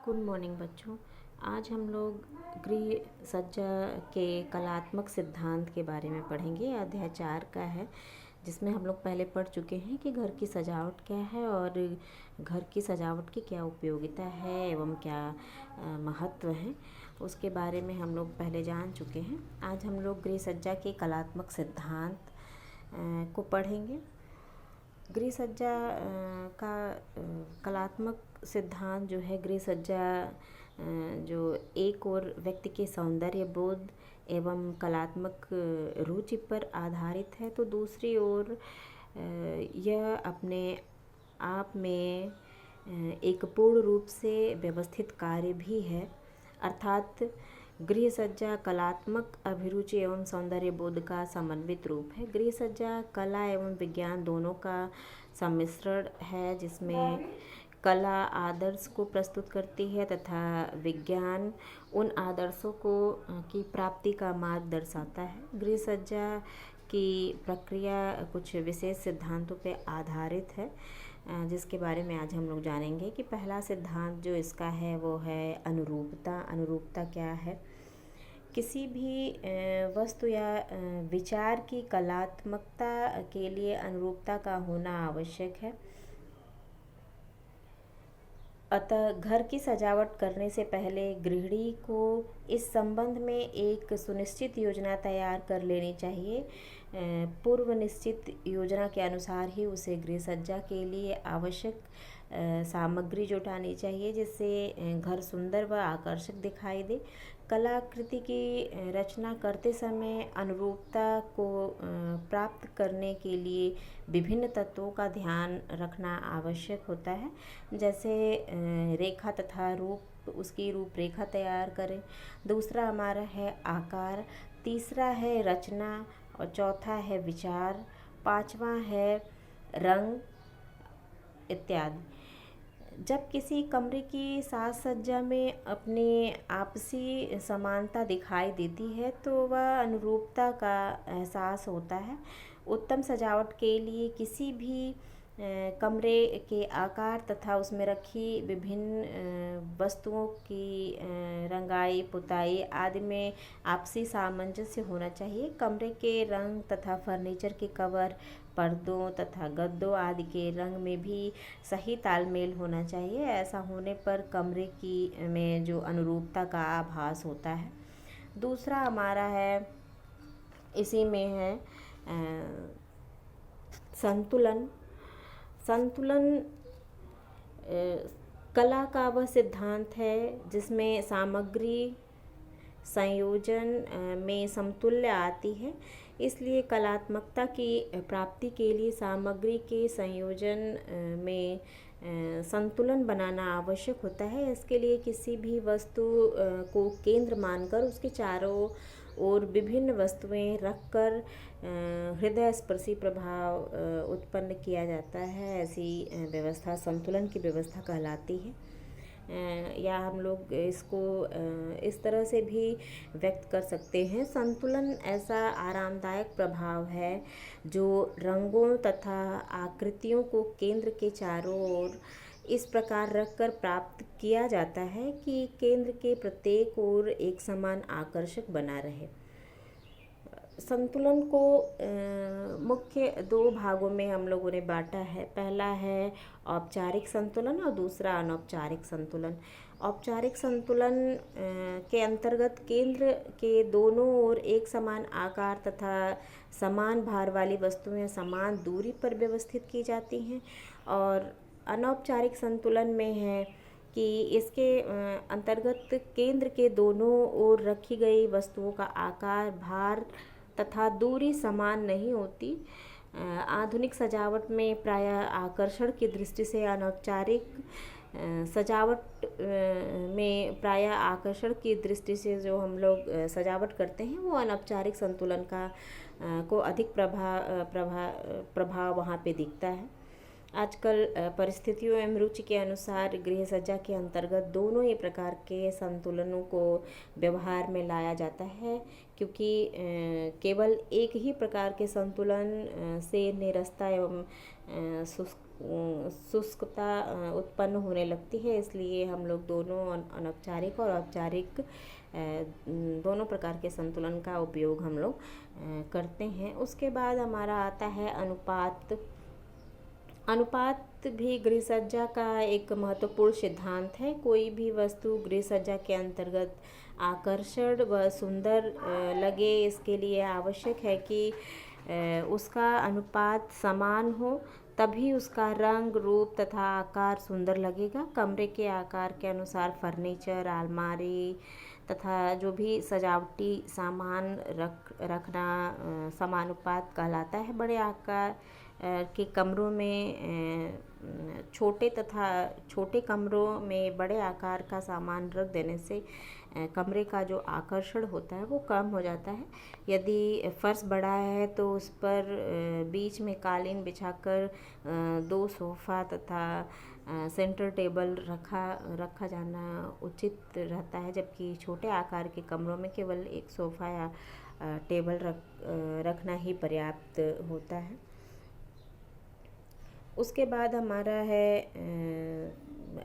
Good morning बच्चों। आज हम लोग गृह सज्जा के कलात्मक सिद्धांत के बारे में पढ़ेंगे। अध्याय 4 का है, जिसमें हम लोग पहले पढ़ चुके हैं कि घर की सजावट क्या है और घर की सजावट की क्या उपयोगिता है एवं क्या महत्व है, उसके बारे में हम लोग पहले जान चुके हैं। आज हम लोग गृह सज्जा के कलात्मक सिद्धांत को पढ़ेंगे। गृह सज्जा का कलात्मक सिद्धांत जो है, गृह सज्जा जो एक और व्यक्ति के सौंदर्य बोध एवं कलात्मक रुचि पर आधारित है, तो दूसरी ओर यह अपने आप में एक पूर्ण रूप से व्यवस्थित कार्य भी है। अर्थात गृह सज्जा कलात्मक अभिरुचि एवं सौंदर्य बोध का समन्वित रूप है। गृह सज्जा कला एवं विज्ञान दोनों का सम्मिश्रण है, जिसमें कला आदर्श को प्रस्तुत करती है तथा विज्ञान उन आदर्शों को की प्राप्ति का मार्ग दर्शाता है। गृह सज्जा की प्रक्रिया कुछ विशेष सिद्धांतों पर आधारित है, जिसके बारे में आज हम लोग जानेंगे कि पहला सिद्धांत जो इसका है वो है अनुरूपता। अनुरूपता क्या है? किसी भी वस्तु या विचार की कलात्मकता के लिए अनुरूपता का होना आवश्यक है। अतः घर की सजावट करने से पहले गृहिणी को इस संबंध में एक सुनिश्चित योजना तैयार कर लेनी चाहिए। पूर्व निश्चित योजना के अनुसार ही उसे गृह सज्जा के लिए आवश्यक सामग्री जुटानी चाहिए, जिससे घर सुंदर व आकर्षक दिखाई दे। कलाकृति की रचना करते समय अनुरूपता को प्राप्त करने के लिए विभिन्न तत्वों का ध्यान रखना आवश्यक होता है, जैसे रेखा तथा रूप, उसकी रूपरेखा तैयार करें। दूसरा हमारा है आकार, तीसरा है रचना और चौथा है विचार, पांचवा है रंग इत्यादि। जब किसी कमरे की साज सज्जा में अपनी आपसी समानता दिखाई देती है तो वह अनुरूपता का एहसास होता है। उत्तम सजावट के लिए किसी भी कमरे के आकार तथा उसमें रखी विभिन्न वस्तुओं की रंगाई पुताई आदि में आपसी सामंजस्य होना चाहिए। कमरे के रंग तथा फर्नीचर के कवर, पर्दों तथा गद्दों आदि के रंग में भी सही तालमेल होना चाहिए। ऐसा होने पर कमरे की में जो अनुरूपता का आभास होता है। दूसरा हमारा है, इसी में है संतुलन। संतुलन कला का वह सिद्धांत है जिसमें सामग्री संयोजन में समतुल्य आती है। इसलिए कलात्मकता की प्राप्ति के लिए सामग्री के संयोजन में संतुलन बनाना आवश्यक होता है। इसके लिए किसी भी वस्तु को केंद्र मानकर उसके चारों ओर विभिन्न वस्तुएं रखकर हृदय स्पर्शी प्रभाव उत्पन्न किया जाता है। ऐसी व्यवस्था संतुलन की व्यवस्था कहलाती है। या हम लोग इसको इस तरह से भी व्यक्त कर सकते हैं, संतुलन ऐसा आरामदायक प्रभाव है जो रंगों तथा आकृतियों को केंद्र के चारों ओर इस प्रकार रखकर प्राप्त किया जाता है कि केंद्र के प्रत्येक ओर एक समान आकर्षक बना रहे। संतुलन को मुख्य दो भागों में हम लोगों ने बांटा है। पहला है औपचारिक संतुलन और दूसरा अनौपचारिक संतुलन। औपचारिक संतुलन के अंतर्गत केंद्र के दोनों ओर एक समान आकार तथा समान भार वाली वस्तुएं समान दूरी पर व्यवस्थित की जाती हैं। और अनौपचारिक संतुलन में है कि इसके अंतर्गत केंद्र के दोनों ओर रखी गई वस्तुओं का आकार, भार तथा दूरी समान नहीं होती। आधुनिक सजावट में प्रायः आकर्षण की दृष्टि से अनौपचारिक सजावट में प्रायः आकर्षण की दृष्टि से जो हम लोग सजावट करते हैं वो अनौपचारिक संतुलन का को अधिक प्रभाव वहाँ पे दिखता है। आजकल परिस्थितियों एवं रुचि के अनुसार गृह सज्जा के अंतर्गत दोनों ही प्रकार के संतुलनों को व्यवहार में लाया जाता है, क्योंकि केवल एक ही प्रकार के संतुलन से निरस्ता एवं शुष्कता उत्पन्न होने लगती है। इसलिए हम लोग दोनों अनौपचारिक और औपचारिक दोनों प्रकार के संतुलन का उपयोग हम लोग करते हैं। उसके बाद हमारा आता है अनुपात। अनुपात भी गृहसज्जा का एक महत्वपूर्ण सिद्धांत है। कोई भी वस्तु गृहसज्जा के अंतर्गत आकर्षण व सुंदर लगे, इसके लिए आवश्यक है कि उसका अनुपात समान हो, तभी उसका रंग, रूप तथा आकार सुंदर लगेगा। कमरे के आकार के अनुसार फर्नीचर, अलमारी तथा जो भी सजावटी सामान रखना समानुपात कहलाता है। बड़े आकार के कमरों में छोटे कमरों में बड़े आकार का सामान रख देने से कमरे का जो आकर्षण होता है वो कम हो जाता है। यदि फर्श बड़ा है तो उस पर बीच में कालीन बिछाकर 2 सोफ़ा तथा सेंटर टेबल रखा जाना उचित रहता है, जबकि छोटे आकार के कमरों में केवल 1 सोफ़ा या टेबल रखना ही पर्याप्त होता है। उसके बाद हमारा है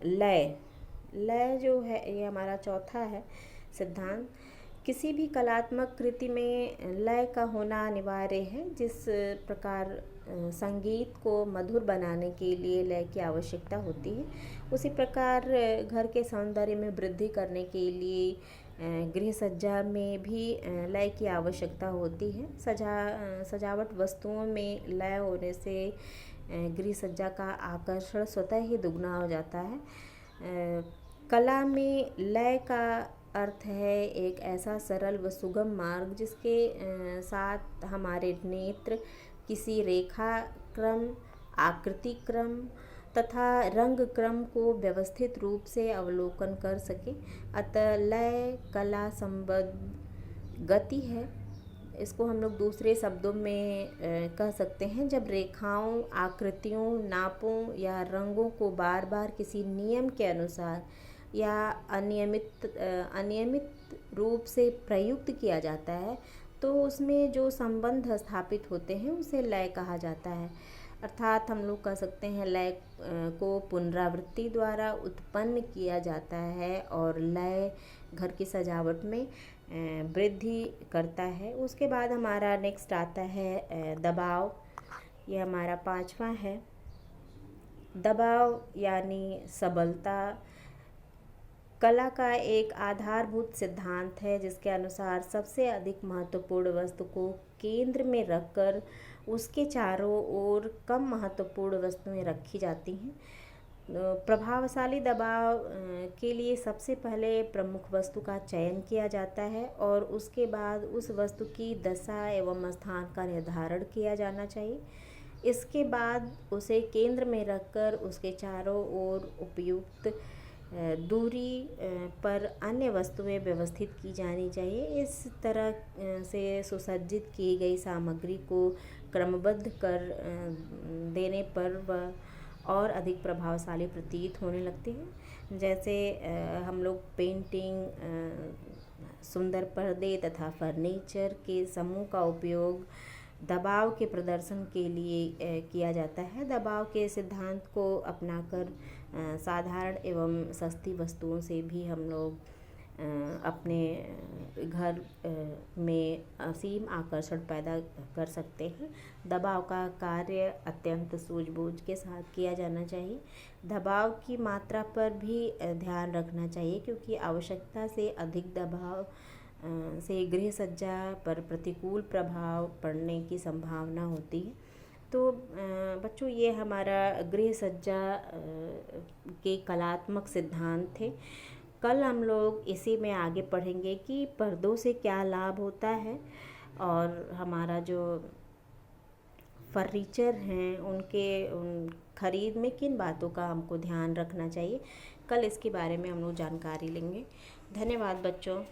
लय। लय जो है ये हमारा चौथा है सिद्धांत। किसी भी कलात्मक कृति में लय का होना अनिवार्य है। जिस प्रकार संगीत को मधुर बनाने के लिए लय की आवश्यकता होती है, उसी प्रकार घर के सौंदर्य में वृद्धि करने के लिए गृह सज्जा में भी लय की आवश्यकता होती है। सजावट वस्तुओं में लय होने से गृह सज्जा का आकर्षण स्वतः ही दुगना हो जाता है। कला में लय का अर्थ है एक ऐसा सरल व सुगम मार्ग जिसके साथ हमारे नेत्र किसी रेखा क्रम, आकृति क्रम तथा रंग क्रम को व्यवस्थित रूप से अवलोकन कर सके। अतः लय कला संबद्ध गति है। इसको हम लोग दूसरे शब्दों में कह सकते हैं, जब रेखाओं, आकृतियों, नापों या रंगों को बार बार किसी नियम के अनुसार या अनियमित रूप से प्रयुक्त किया जाता है तो उसमें जो संबंध स्थापित होते हैं उसे लय कहा जाता है। अर्थात हम लोग कह सकते हैं लय को पुनरावृत्ति द्वारा उत्पन्न किया जाता है और लय घर की सजावट में वृद्धि करता है। उसके बाद हमारा नेक्स्ट आता है दबाव। ये हमारा पांचवा है। दबाव यानी सबलता कला का एक आधारभूत सिद्धांत है, जिसके अनुसार सबसे अधिक महत्वपूर्ण वस्तु को केंद्र में रखकर उसके चारों ओर कम महत्वपूर्ण वस्तुएं रखी जाती हैं। प्रभावशाली दबाव के लिए सबसे पहले प्रमुख वस्तु का चयन किया जाता है और उसके बाद उस वस्तु की दशा एवं स्थान का निर्धारण किया जाना चाहिए। इसके बाद उसे केंद्र में रखकर उसके चारों ओर उपयुक्त दूरी पर अन्य वस्तुएं व्यवस्थित की जानी चाहिए। इस तरह से सुसज्जित की गई सामग्री को क्रमबद्ध कर देने पर वह और अधिक प्रभावशाली प्रतीत होने लगती है। जैसे हम लोग पेंटिंग, सुंदर पर्दे तथा फर्नीचर के समूह का उपयोग दबाव के प्रदर्शन के लिए किया जाता है। दबाव के सिद्धांत को अपनाकर साधारण एवं सस्ती वस्तुओं से भी हम लोग अपने घर में असीम आकर्षण पैदा कर सकते हैं। दबाव का कार्य अत्यंत सूझबूझ के साथ किया जाना चाहिए। दबाव की मात्रा पर भी ध्यान रखना चाहिए, क्योंकि आवश्यकता से अधिक दबाव से गृह सज्जा पर प्रतिकूल प्रभाव पड़ने की संभावना होती है। तो बच्चों, ये हमारा गृह सज्जा के कलात्मक सिद्धांत थे। कल हम लोग इसी में आगे पढ़ेंगे कि पर्दों से क्या लाभ होता है और हमारा जो फर्नीचर हैं उन खरीद में किन बातों का हमको ध्यान रखना चाहिए। कल इसके बारे में हम लोग जानकारी लेंगे। धन्यवाद बच्चों।